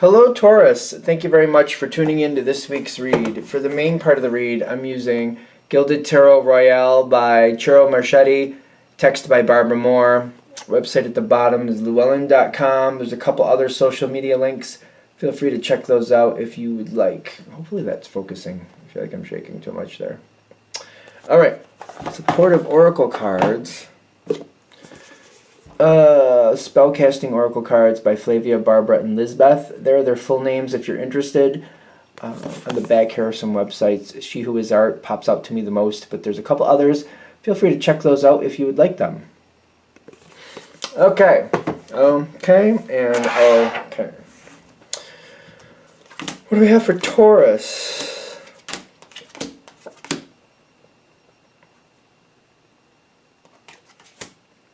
Hello, Taurus. Thank you very much for tuning in to this week's read. For the main part of the read, I'm using Gilded Tarot Royale by Chiro Marchetti, text by Barbara Moore. Website at the bottom is llewellyn.com. There's a couple other social media links. Feel free to check those out if you would like. Hopefully that's focusing. I feel like I'm shaking too much there. All right. Supportive Oracle cards. Spellcasting Oracle cards by Flavia, Barbara, and Lizbeth. There are their full names if you're interested. On the back here are some websites. She Who Is Art pops out to me the most, but there's a couple others. Feel free to check those out if you would like them. Okay. Okay. What do we have for Taurus?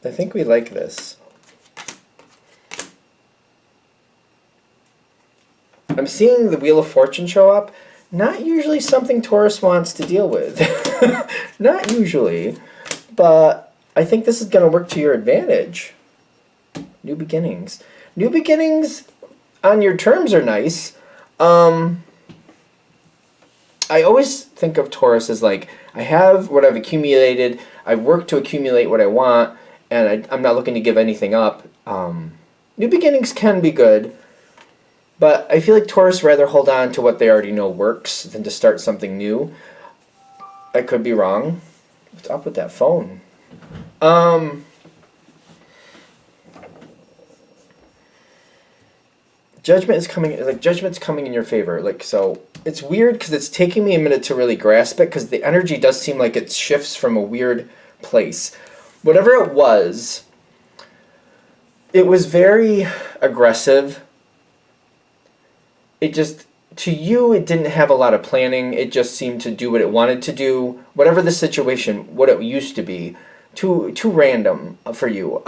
I think we like this. I'm seeing the Wheel of Fortune show up. Not usually something Taurus wants to deal with. Not usually. But I think this is going to work to your advantage. New beginnings. New beginnings on your terms are nice. I always think of Taurus as like, I have what I've accumulated. I've worked to accumulate what I want. And I'm not looking to give anything up. New beginnings can be good, but I feel like Taurus rather hold on to what they already know works than to start something new. I could be wrong. What's up with that phone? Judgment is coming. Like judgment's coming in your favor. Like so, it's weird because it's taking me a minute to really grasp it because the energy does seem like it shifts from a weird place. Whatever it was very aggressive. It just, to you, it didn't have a lot of planning. It just seemed to do what it wanted to do. Whatever the situation, what it used to be, too random for you.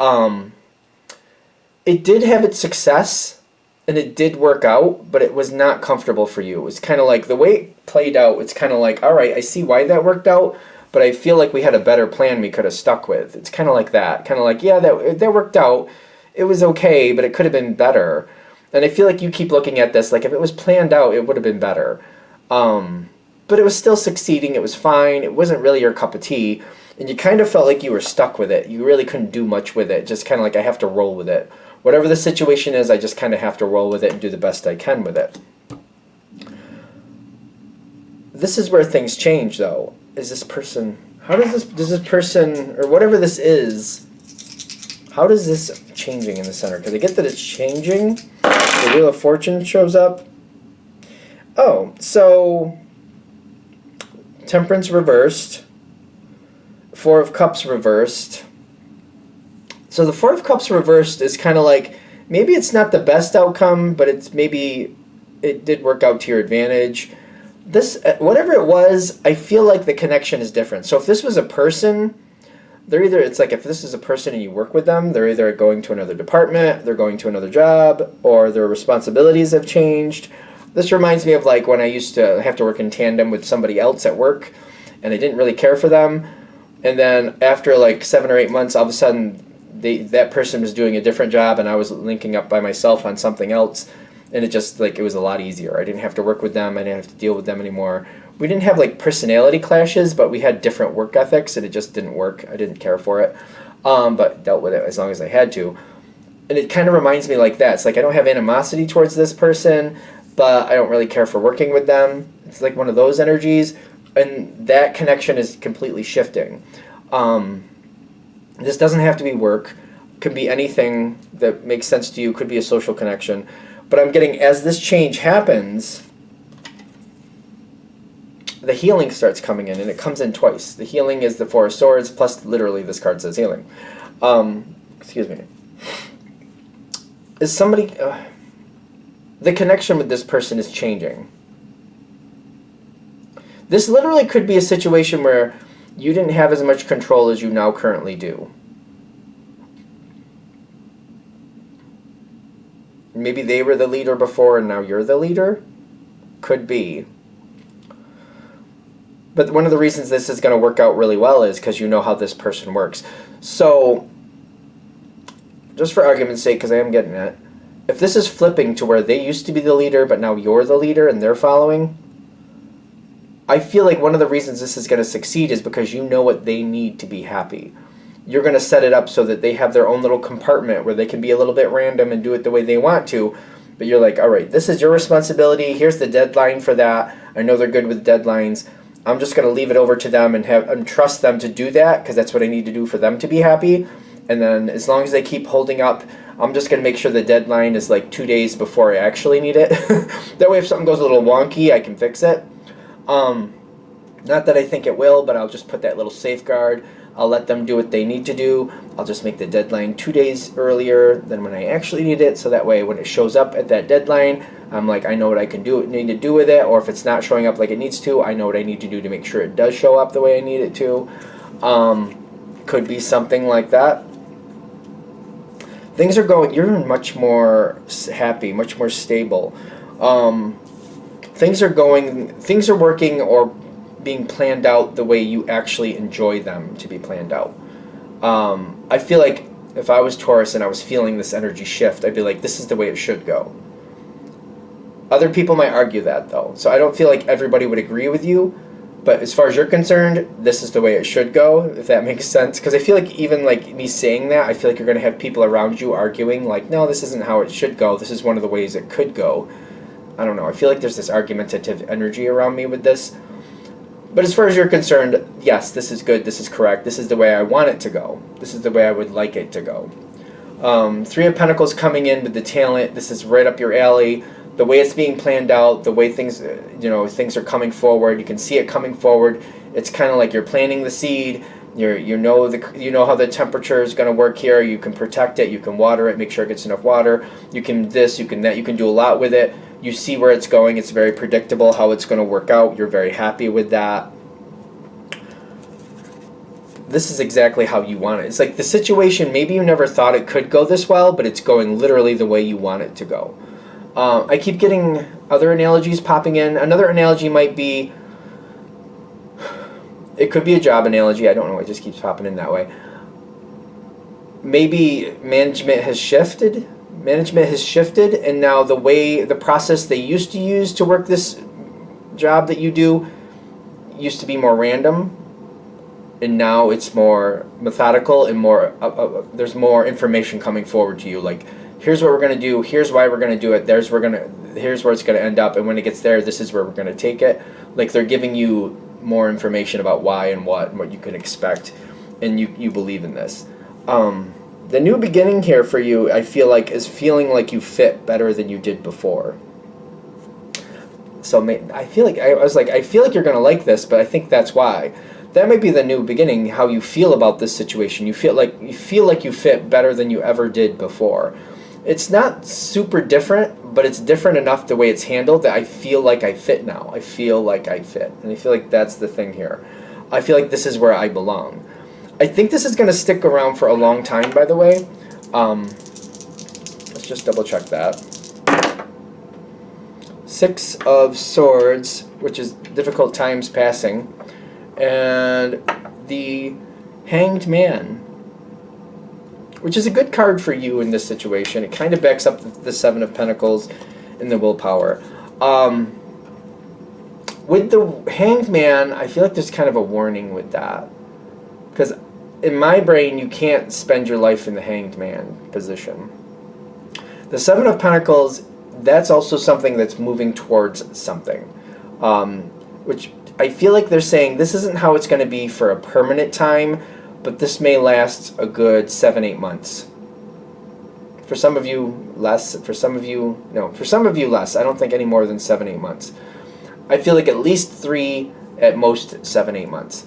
It did have its success, and it did work out, but it was not comfortable for you. It was kind of like, the way it played out, it's kind of like, all right, I see why that worked out, but I feel like we had a better plan we could have stuck with. It's kind of like that. Kind of like, yeah, that worked out. It was okay, but it could have been better. And I feel like you keep looking at this, like if it was planned out, it would have been better. But it was still succeeding. It was fine. It wasn't really your cup of tea. And you kind of felt like you were stuck with it. You really couldn't do much with it. Just kind of like, I have to roll with it. Whatever the situation is, I just kind of have to roll with it and do the best I can with it. This is where things change, though. Is this person, does this person, or whatever this is, how does this changing in the center? Because I get that it's changing. The Wheel of Fortune shows up. Oh, so Temperance reversed. Four of Cups reversed. So the Four of Cups reversed is kind of like, maybe it's not the best outcome, but it's maybe it did work out to your advantage. This, whatever it was, I feel like the connection is different. So if this was a person, it's like if this is a person and you work with them, they're either going to another department, they're going to another job, or their responsibilities have changed. This reminds me of like when I used to have to work in tandem with somebody else at work, and I didn't really care for them. And then after like 7 or 8 months, all of a sudden, that person was doing a different job, and I was linking up by myself on something else. And it just, like, it was a lot easier. I didn't have to work with them. I didn't have to deal with them anymore. We didn't have, like, personality clashes, but we had different work ethics, and it just didn't work. I didn't care for it, but dealt with it as long as I had to. And it kind of reminds me like that. It's like I don't have animosity towards this person, but I don't really care for working with them. It's like one of those energies, and that connection is completely shifting. This doesn't have to be work. It could be anything that makes sense to you. It could be a social connection. But I'm getting, as this change happens, the healing starts coming in, and it comes in twice. The healing is the Four of Swords, plus literally this card says healing. Excuse me. Is somebody... the connection with this person is changing. This literally could be a situation where you didn't have as much control as you now currently do. Maybe they were the leader before and now you're the leader? Could be. But one of the reasons this is going to work out really well is because you know how this person works. So, just for argument's sake, because I am getting it, if this is flipping to where they used to be the leader, but now you're the leader and they're following, I feel like one of the reasons this is going to succeed is because you know what they need to be happy. You're going to set it up so that they have their own little compartment where they can be a little bit random and do it the way they want to. But you're like, all right, this is your responsibility. Here's the deadline for that. I know they're good with deadlines. I'm just going to leave it over to them and trust them to do that because that's what I need to do for them to be happy. And then as long as they keep holding up, I'm just going to make sure the deadline is like 2 days before I actually need it. That way if something goes a little wonky, I can fix it. Not that I think it will, but I'll just put that little safeguard. I'll let them do what they need to do. I'll just make the deadline 2 days earlier than when I actually need it, so that way when it shows up at that deadline, I'm like, I know what I can need to do with it, or if it's not showing up like it needs to, I know what I need to do to make sure it does show up the way I need it to. Could be something like that. Things are going, you're much more happy, much more stable. Things are working or being planned out the way you actually enjoy them to be planned out. I feel like if I was Taurus and I was feeling this energy shift, I'd be like, this is the way it should go. Other people might argue that though. So I don't feel like everybody would agree with you, but as far as you're concerned, this is the way it should go, if that makes sense. Because I feel like even like me saying that, I feel like you're going to have people around you arguing like, no, this isn't how it should go. This is one of the ways it could go. I don't know. I feel like there's this argumentative energy around me with this. But as far as you're concerned, yes, this is good, this is correct, this is the way I want it to go. This is the way I would like it to go. 3 of Pentacles coming in with the talent, this is right up your alley. The way it's being planned out, the way things, things are coming forward, you can see it coming forward. It's kind of like you're planting the seed, you know how the temperature is going to work here, you can protect it, you can water it, make sure it gets enough water, you can this, you can that, you can do a lot with it. You see where it's going, it's very predictable how it's going to work out, you're very happy with that. This is exactly how you want it. It's like the situation, maybe you never thought it could go this well, but it's going literally the way you want it to go. I keep getting other analogies popping in. Another analogy might be, it could be a job analogy, I don't know, it just keeps popping in that way. Maybe management has shifted, and now the process they used to use to work this job that you do used to be more random, and now it's more methodical and more there's more information coming forward to you, like here's what we're going to do, here's why we're going to do it, here's where it's going to end up, and when it gets there, this is where we're going to take it. Like they're giving you more information about why and what you can expect, and you believe in this. The new beginning here for you, I feel like, is feeling like you fit better than you did before. So I feel like I feel like you're going to like this, but I think that's why. That might be the new beginning, how you feel about this situation. You feel like you fit better than you ever did before. It's not super different, but it's different enough the way it's handled that I feel like I fit now. I feel like I fit. And I feel like that's the thing here. I feel like this is where I belong. I think this is going to stick around for a long time, by the way. Let's just double check that. 6 of Swords, which is difficult times passing. And the Hanged Man, which is a good card for you in this situation. It kind of backs up the 7 of Pentacles and the Willpower. With the Hanged Man, I feel like there's kind of a warning with that. Because in my brain, you can't spend your life in the Hanged Man position. The 7 of Pentacles, that's also something that's moving towards something. Which I feel like they're saying this isn't how it's going to be for a permanent time, but this may last a good 7-8 months. For some of you, less. For some of you, no. For some of you, less. I don't think any more than 7-8 months. I feel like at least 3, at most 7-8 months.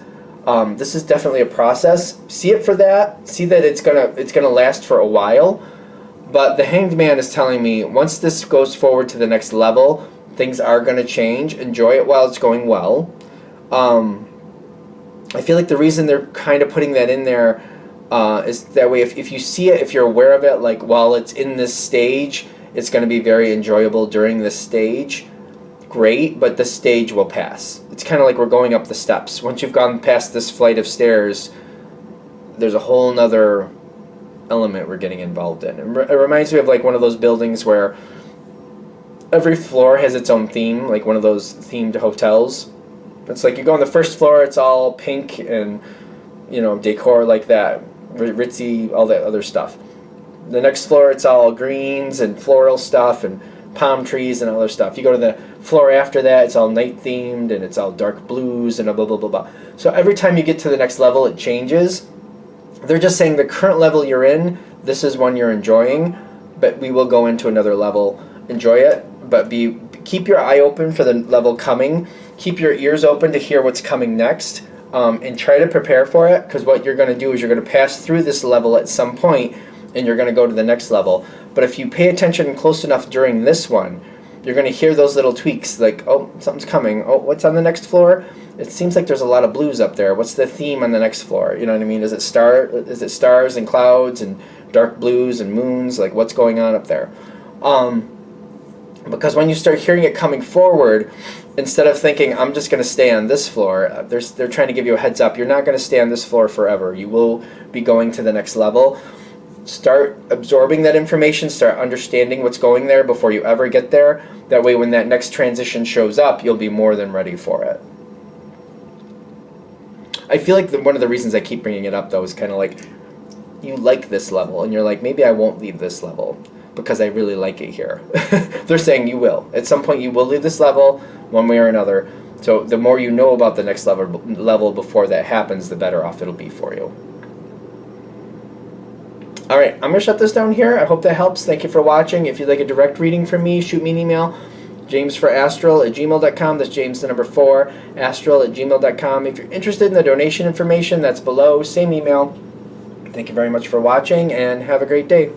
This is definitely a process. See it for that. See that it's gonna last for a while. But the Hanged Man is telling me once this goes forward to the next level, things are gonna change. Enjoy it while it's going well. I feel like the reason they're kind of putting that in there is that way if you see it, if you're aware of it, like while it's in this stage, it's going to be very enjoyable during this stage. Great, but the stage will pass. It's kind of like we're going up the steps. Once you've gone past this flight of stairs, there's a whole nother element we're getting involved in. It reminds me of like one of those buildings where every floor has its own theme, like one of those themed hotels. It's like you go on the first floor, it's all pink and, you know, decor like that, ritzy, all that other stuff. The next floor, it's all greens and floral stuff and palm trees and other stuff. You go to the floor after that, it's all night themed and it's all dark blues and blah, blah, blah, blah. So every time you get to the next level, it changes. They're just saying the current level you're in, this is one you're enjoying, but we will go into another level. Enjoy it, but keep your eye open for the level coming. Keep your ears open to hear what's coming next, and try to prepare for it, because what you're going to do is you're going to pass through this level at some point, and you're going to go to the next level. But if you pay attention close enough during this one, you're going to hear those little tweaks, like, oh, something's coming. Oh, what's on the next floor? It seems like there's a lot of blues up there. What's the theme on the next floor? You know what I mean? Is it stars and clouds and dark blues and moons? Like, what's going on up there? Because when you start hearing it coming forward, instead of thinking, I'm just going to stay on this floor, they're trying to give you a heads up. You're not going to stay on this floor forever. You will be going to the next level. Start absorbing that information. Start understanding what's going there before you ever get there. That way, when that next transition shows up, you'll be more than ready for it. I feel like one of the reasons I keep bringing it up, though, is kind of like, you like this level, and you're like, maybe I won't leave this level because I really like it here. They're saying you will. At some point, you will leave this level one way or another. So the more you know about the next level before that happens, the better off it'll be for you. All right, I'm going to shut this down here. I hope that helps. Thank you for watching. If you'd like a direct reading from me, shoot me an email, jamesforastral@gmail.com. That's James the number 4, astral@gmail.com. If you're interested in the donation information, that's below. Same email. Thank you very much for watching, and have a great day.